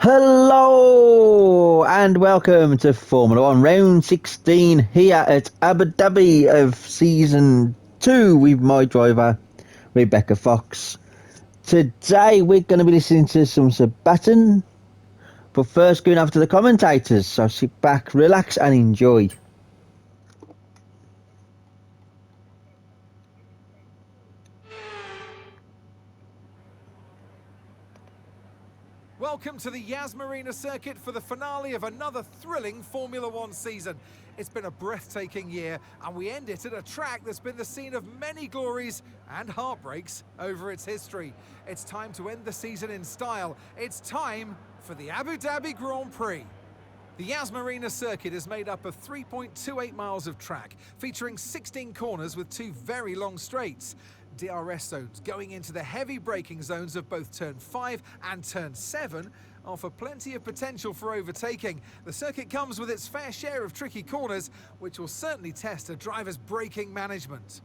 Hello and welcome to Formula One round 16 here at Abu Dhabi of season 2 with my driver Rebecca Fox. Today we're going to be listening to some Sabaton, but first going over to the commentators, so sit back, relax and enjoy. Welcome to the Yas Marina circuit for the finale of another thrilling Formula One season. It's been a breathtaking year, and we end it at a track that's been the scene of many glories and heartbreaks over its history. It's time to end the season in style. It's time for the Abu Dhabi Grand Prix. The Yas Marina circuit is made up of 3.28 miles of track, featuring 16 corners with 2 very long straights. DRS zones going into the heavy braking zones of both turn 5 and turn 7 offer plenty of potential for overtaking. The circuit comes with its fair share of tricky corners, which will certainly test a driver's braking management.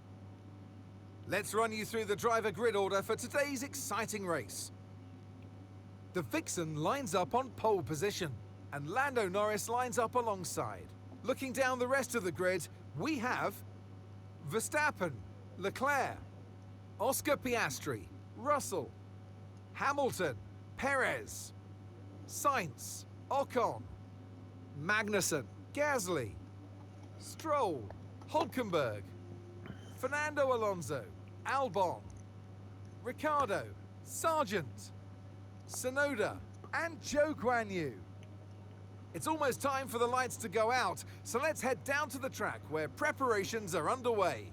Let's run you through the driver grid order for today's exciting race. The Vixen lines up on pole position, and Lando Norris lines up alongside. Looking down the rest of the grid, we have Verstappen, Leclerc, Oscar Piastri, Russell, Hamilton, Perez, Sainz, Ocon, Magnussen, Gasly, Stroll, Hulkenberg, Fernando Alonso, Albon, Ricciardo, Sargent, Tsunoda, and Zhou Guanyu. It's almost time for the lights to go out, so let's head down to the track where preparations are underway.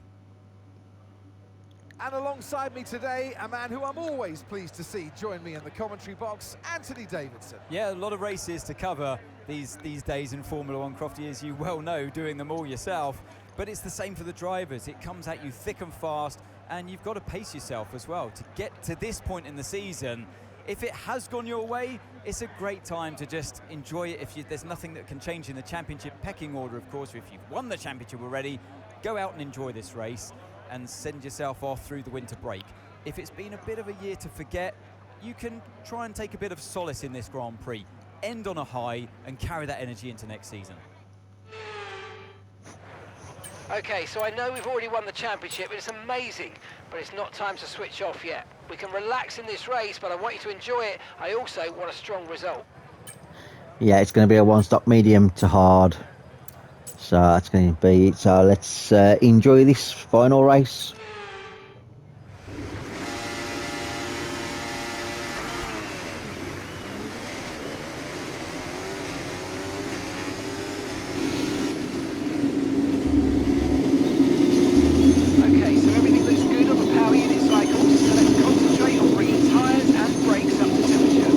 And alongside me today, a man who I'm always pleased to see join me in the commentary box, Anthony Davidson. Yeah, a lot of races to cover these days in Formula One, Crofty, as you well know, doing them all yourself. But it's the same for the drivers. It comes at you thick and fast, and you've got to pace yourself as well to get to this point in the season. If it has gone your way, it's a great time to just enjoy it. There's nothing that can change in the championship pecking order, of course. If you've won the championship already, go out and enjoy this race and send yourself off through the winter break. If it's been a bit of a year to forget, you can try and take a bit of solace in this Grand Prix, end on a high and carry that energy into next season. Okay, so I know we've already won the championship, and it's amazing, but it's not time to switch off yet. We can relax in this race, but I want you to enjoy it. I also want a strong result. Yeah, it's going to be a one-stop medium to hard. So that's going to be it. So let's enjoy this final race. Okay, so everything looks good on the power unit cycles, so let's concentrate on bringing tyres and brakes up to temperature.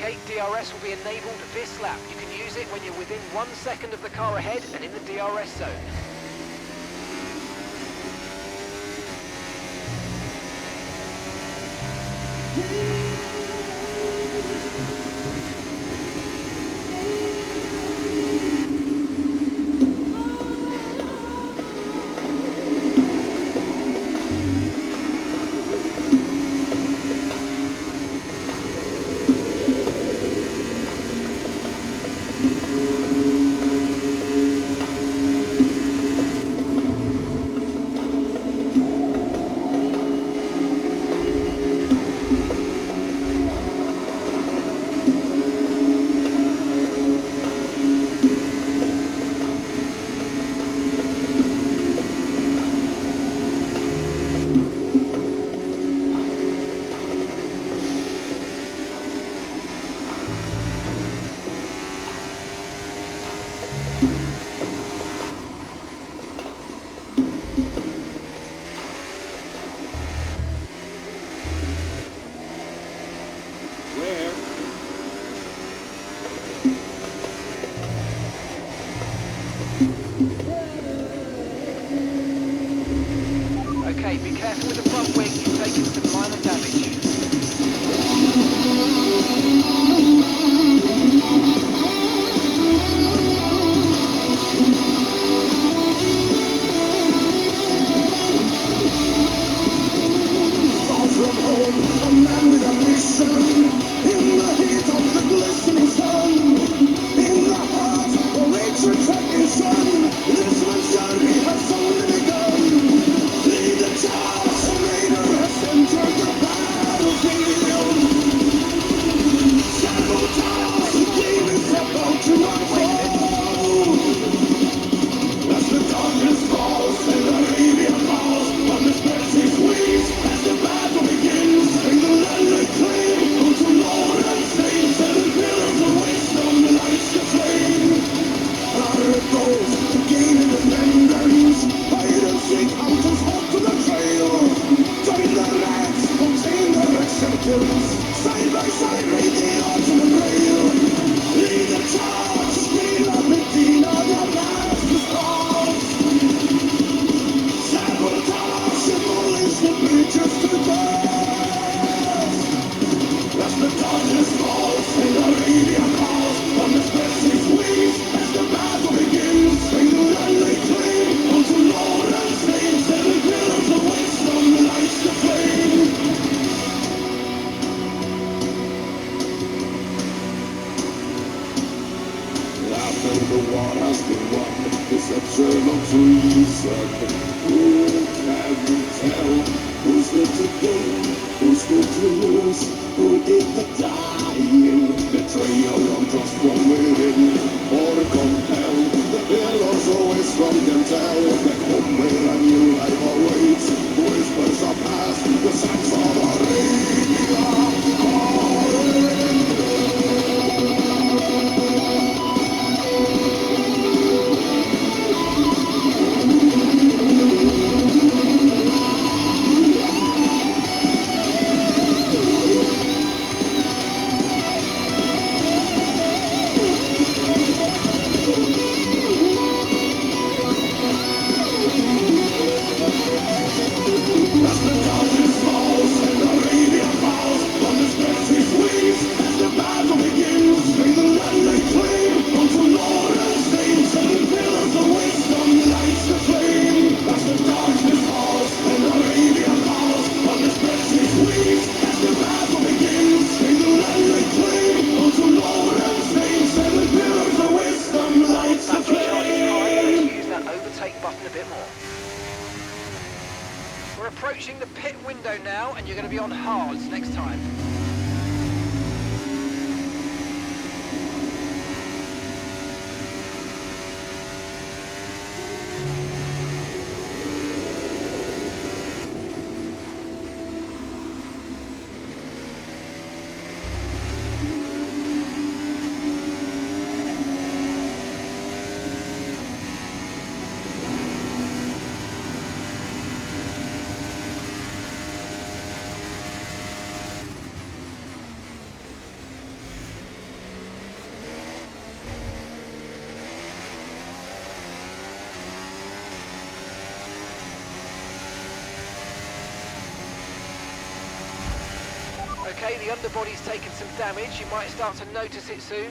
Okay, DRS will be enabled this lap. You can use it when you're within 1 second of the car ahead and in the DRS zone. Okay, be careful with the front wing, you've taken some minor damage. Far from home, a man with a mission. In the heat of the glistening sun, in the heart of ancient tradition, this man's journey has only begun. Lead the charge, the raider has entered the battlefield. Sabotage, the game is about to unfold. As the darkness falls and Arabia falls on the Persian wings, as the battle begins, in the land they claim, unto Lord and saints, seven pillars of wisdom lights the flame. Our goals to gain independence, hide and seek hunters hold to the trail. Join the ranks, obtain their acceptance, side by side read the ultimate rail. Lead the charge, speed up Medina, their master's cause. Sabotage, demolish the bridges to death. As the darkness falls and Arabia calls on the Persian wings, as the battle begins, in the land they claim, unto Lord and saints, seven pillars of wisdom lights the flame. After the war has been won, deception of treason. Who can tell who's good to gain, who's good to lose, who did the dying? Betrayal or trust from within, or compel. The billows always from them tell. Back home where a new life awaits. Whispers are past, the signs of Arabia are in. As the darkness falls and Arabia falls on the Persian wings, as the battle begins, in the land they claim, unto Lord and saints, seven pillars of wisdom lights the flame. As the darkness falls and Arabia falls on the Persian wings, as the battle begins, in the land they claim, unto Lord and saints, seven pillars of wisdom lights the That's what Charlie's car. Let's flame. use that overtake button a bit more. We're approaching the pit window now, and you're going to be on hards next time. Okay, the underbody's taken some damage. You might start to notice it soon.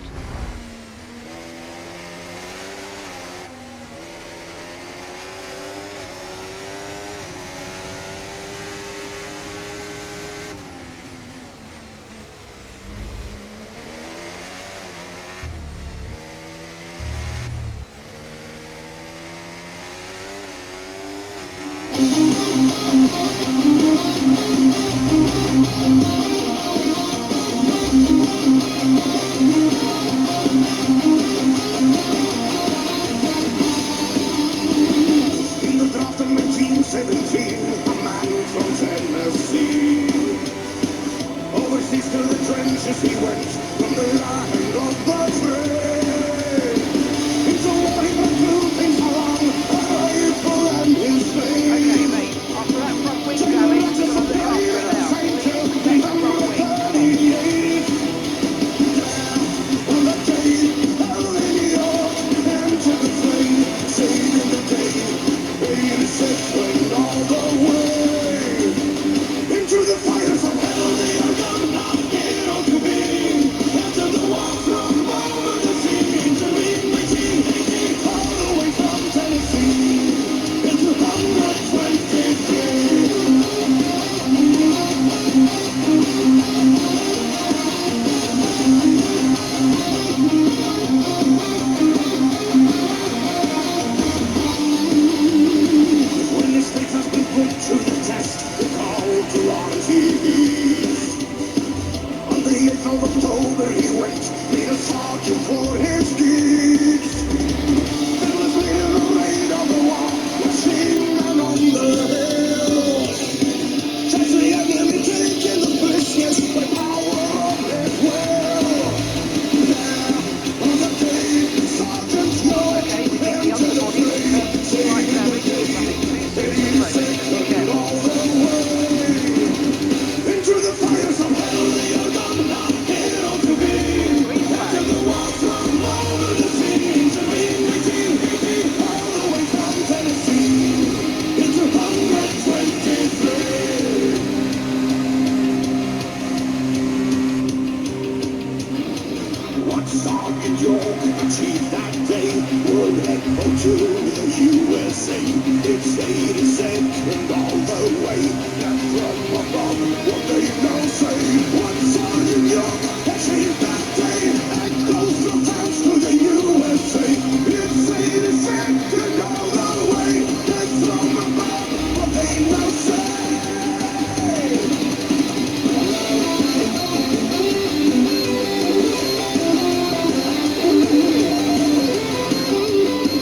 In the draft of 1917, a man from Tennessee. Overseas to the trenches he went, from the land of the free. Into war he went through things along, a rifle and his fame. Okay, mate, after that front wing damage, we've got to look after it now. Please protect the front wing. Come on. On the day, early in New York, into the flame, saving the day. 86 went all the way. Into the fires of hell, they are gone, not hero to be. Into the walls from over the sea, into me, 1918, all the way from Tennessee, into 123. When his faith has been put to the test, the call to arms on the 8th of October he went, made a sergeant for his deeds. Then was leading the raid of the war, machine gun on the hill. Chase the enemy taking the business by power of his will. There, on the day, sergeants go Okay, we think the into the underbody fray, has slight saving damage. the Nothing day. too serious, mate. Be careful. All the way into the fires of hell, they are gone, not hero to be. Squeeze back. Into the walls from over the sea, into me, 1918, all the way from Tennessee, into 123. What Sergeant York achieved that day would echo to the USA. It's 82nd all the way, and from above, what they now say. What Sergeant York achieved that day echoes from France to the USA. It's 82nd all the way, and from above, what they now say.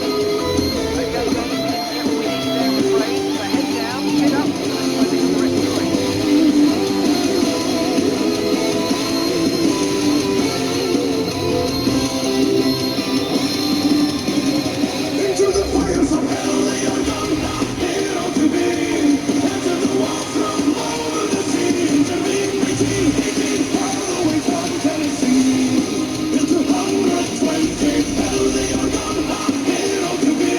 Okay, mate, we think we get what we need there in the frame. So head down, chin up, and let's focus on the rest of the race. Into the fires of hell, they are gone, not hero to be. Into the walls from over the sea, into me, 1918, all the way from Tennessee, into 120. Hell, they are gone, not hero to be.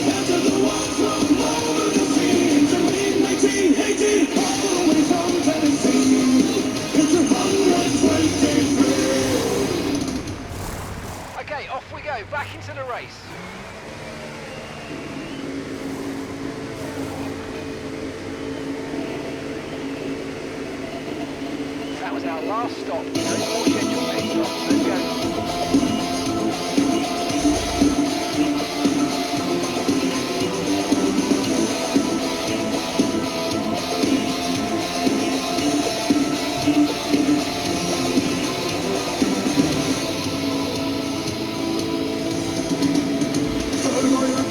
Into the walls from over the sea, into me, 1918, all the way from Tennessee, into 123. Okay, off we go, back into the race. That was our last stop. No more scheduled pit stops. Let's go.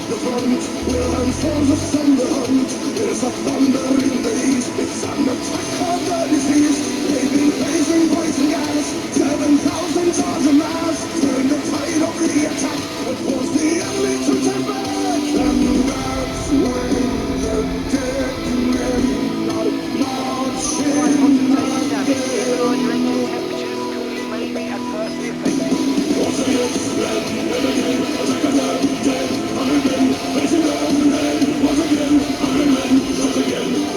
The front, Wilhelm forms a thunder hunt. There's a thunder in the east. It's an attack of the disease. They've been facing poison gas. 7,000 tons of mass. Turn the tide of the attack. But force the enemy to turn back. And that's when the dead men are Right, marching concentrating damage. Keep an eye on your again. engine temperatures because you may be adversely affected. Once again, and again, attack of the dead. 100 men facing down the dead. Once again, 100 men shot again.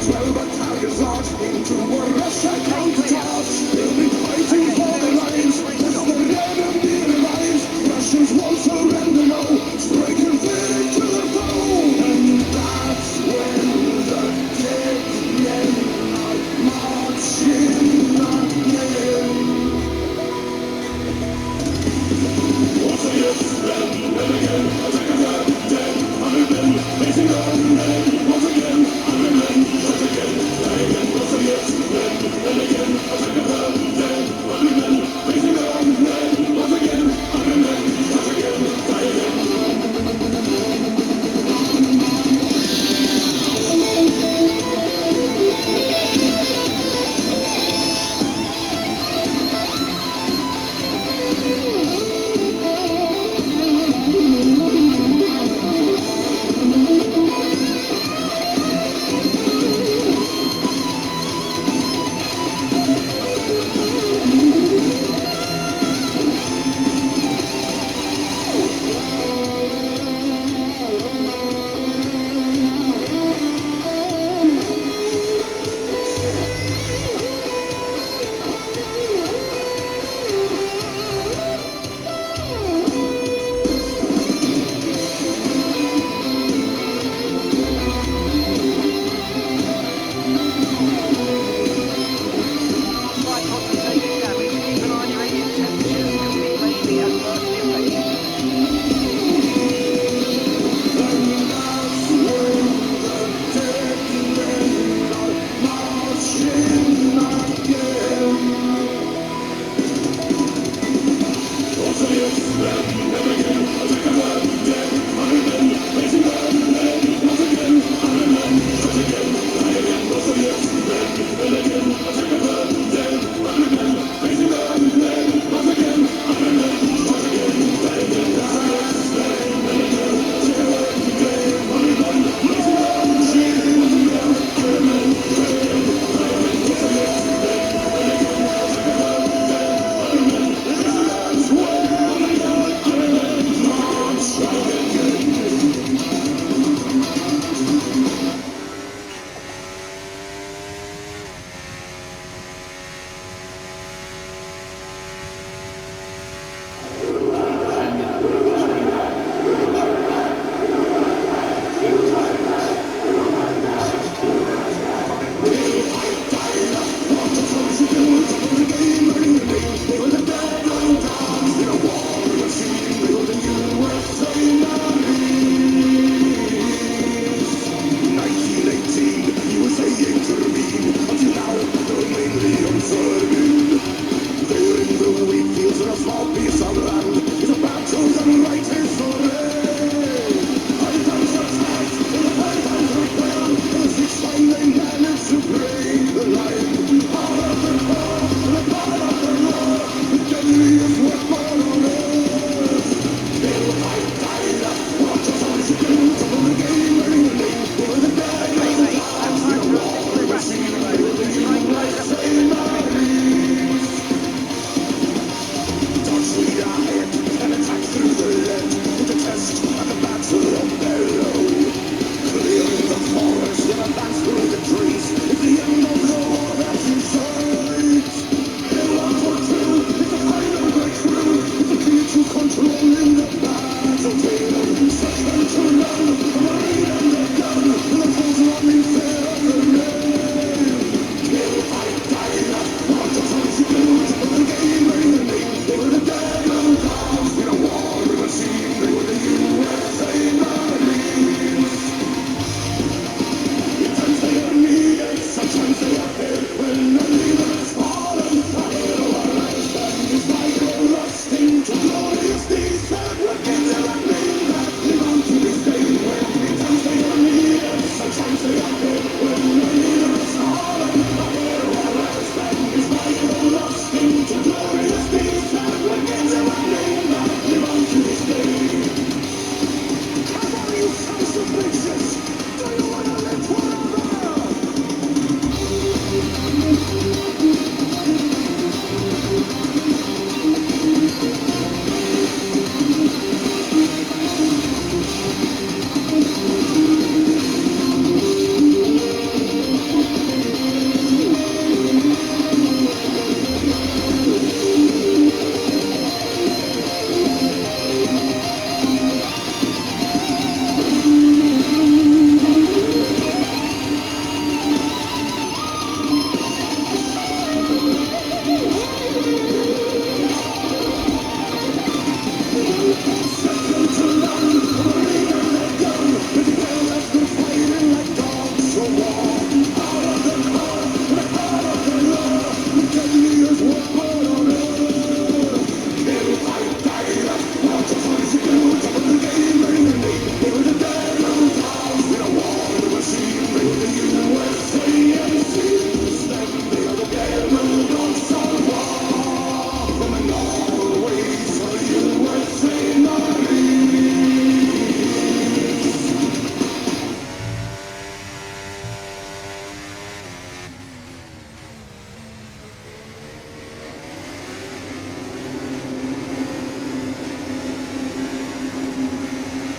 12 battalions march into a Russia countercharge. They'll be fighting for their lives as the enemy arrives. Russians won't surrender, no. Breaking through into the foe. And that's when the dead men are marching again. Once again, then again, attack again, dead, 100 men, facing on, and once again, 100 men, shot again.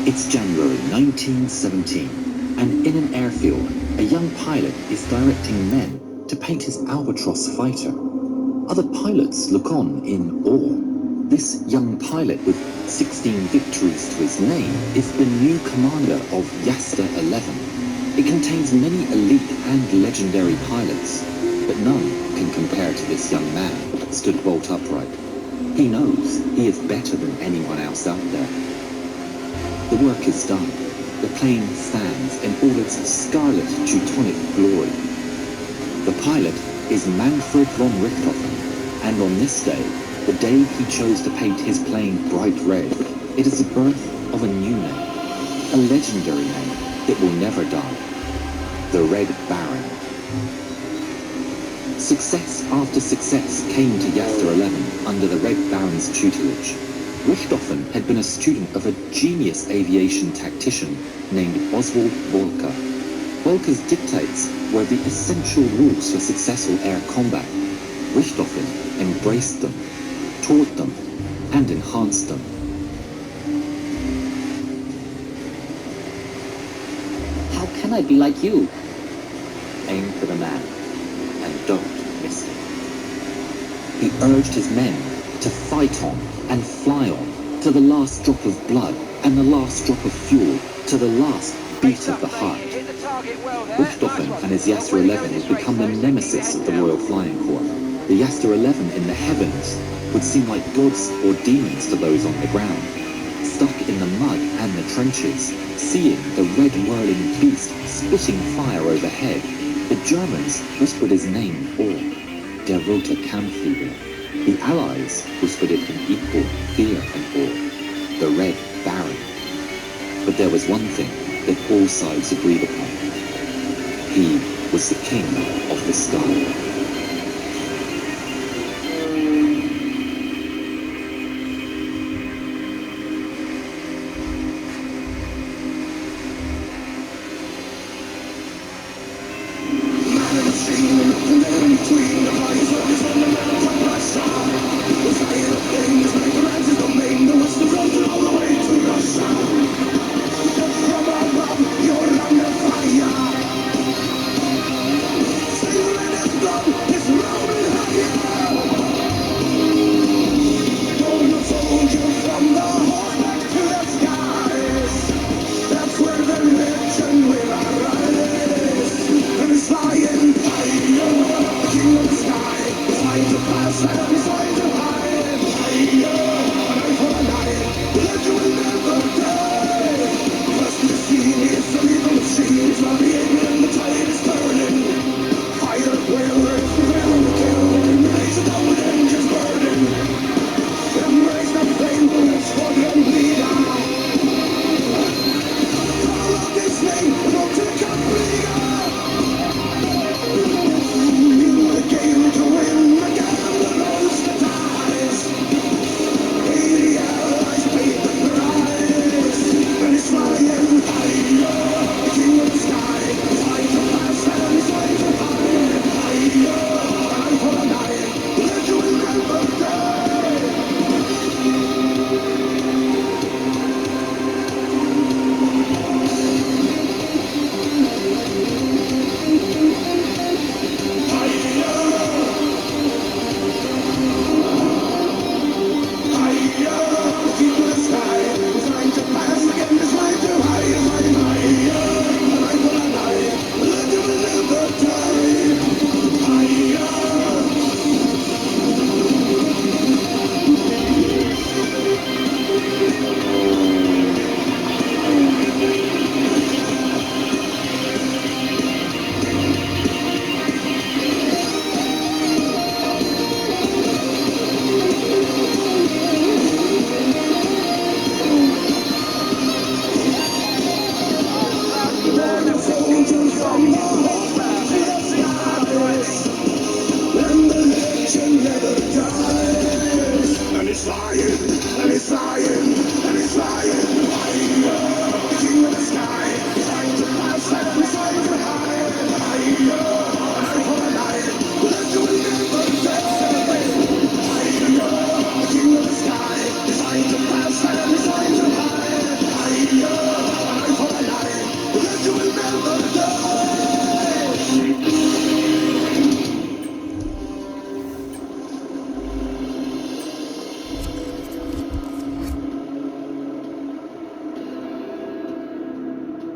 It's January 1917, and in an airfield, a young pilot is directing men to paint his Albatross fighter. Other pilots look on in awe. This young pilot with 16 victories to his name is the new commander of Yasta 11. It contains many elite and legendary pilots, but none can compare to this young man stood bolt upright. He knows he is better than anyone else out there. The work is done. The plane stands in all its scarlet Teutonic glory. The pilot is Manfred von Richthofen, and on this day, the day he chose to paint his plane bright red, it is the birth of a new name, a legendary name that will never die, the Red Baron. Success after success came to Yasta 11 under the Red Baron's tutelage. Richthofen had been a student of a genius aviation tactician named Oswald Volker. Volker's dictates were the essential rules for successful air combat. Richthofen embraced them, taught them, and enhanced them. How can I be like you? Aim for the man, and don't miss him. He urged his men to fight on and fly on to the last drop of blood and the last drop of fuel, to the last beat of the heart. Richthofen and his Yasta 11 would become the nemesis of the Royal Flying Corps. The Yasta 11 in the heavens would seem like gods or demons to those on the ground. Stuck in the mud and the trenches, seeing the red whirling beast spitting fire overhead, the Germans whispered his name in awe, Der Rote Kampflieder. The Allies whispered it in equal fear and awe, the Red Baron. But there was one thing that all sides agreed upon. He was the king of the sky.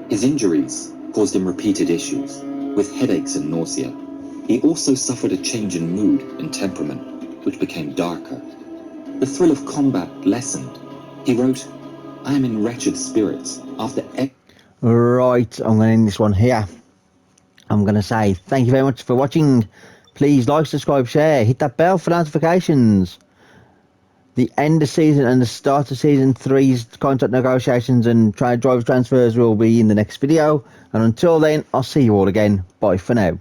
His injuries caused him repeated issues, with headaches and nausea. He also suffered a change in mood and temperament, which became darker. The thrill of combat lessened. He wrote, "I am in wretched spirits after..." Right, I'm going to end this one here. I'm going to say thank you very much for watching. Please like, subscribe, share, hit that bell for notifications. The end of season and the start of season 3's contract negotiations and driver transfers will be in the next video. And until then, I'll see you all again. Bye for now.